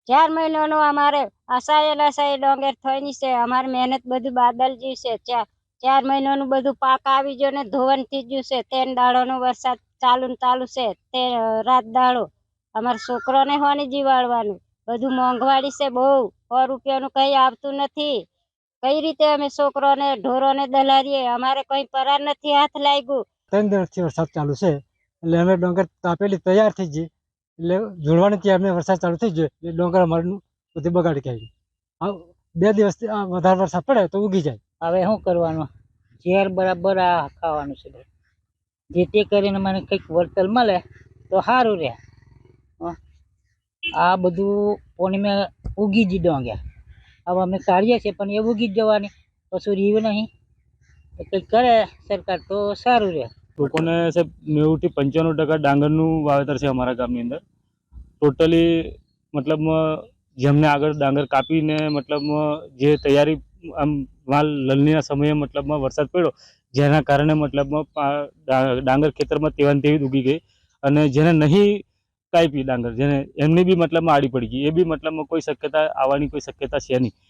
4 મહિનાનું અમારે આસાયેલા ડોંગર થઈની છે। અમારી મહેનત બધું બાદલ ગયું છે। 4 મહિનાનું બધું પાક આવી ગયો ને ધોવન થઈ ગયું છે। 3 દાડોનો વરસાદ ચાલુ છે। તે રાત દાડો અમારા છોકરાને હોની જીવાડવાનું બધું મોંઘવાડી છે બહુ। 100 રૂપિયાનું કઈ આવતું નથી। કઈ રીતે અમે છોકરોને ઢોરોને દલારીએ? અમારે કઈ પરાર નથી હાથ લાગ્યું। 3 દિવસથી વરસાદ ચાલુ છે એટલે અમે ડોંગર તાપેલી તૈયાર થઈ ગઈ એટલે જોડવાની ત્યાં અમે વરસાદ ચાલુ થઈ ગયો એટલે ડોંગર અમારું બધું બગાડી કાઢ્યું। 2 દિવસથી વધારે વરસાદ પડે તો ઉગી જાય। હવે શું કરવાનું? ઝેર બરાબર આ ખાવાનું છે જેથી કરીને મને કંઈક વળતર મળે તો સારું રહે। આ બધું પોણી મેં ઉગી જ ડોંગર હવે અમે કાઢીએ છીએ પણ એ ઉગી જ જવાની કશું રહ્યું નહીં તો કંઈક કરે સરકાર તો સારું રહે। લોકોને સાહેબ 90 થી 95% ડાંગરનું વાવેતર છે અમારા ગામની અંદર। ટોટલી મતલબ જેમને આગળ ડાંગર કાપીને મતલબ જે તૈયારી આમ માલ લણણીના સમયે મતલબમાં વરસાદ પડ્યો જેના કારણે મતલબમાં ડાંગર ખેતરમાં તેવાને તેવી ઉગી ગઈ અને જેને નહીં કાપી ડાંગર જેને એમની બી મતલબમાં આડી પડી ગઈ એ બી મતલબમાં કોઈ શક્યતા આવવાની કોઈ શક્યતા છે નહીં।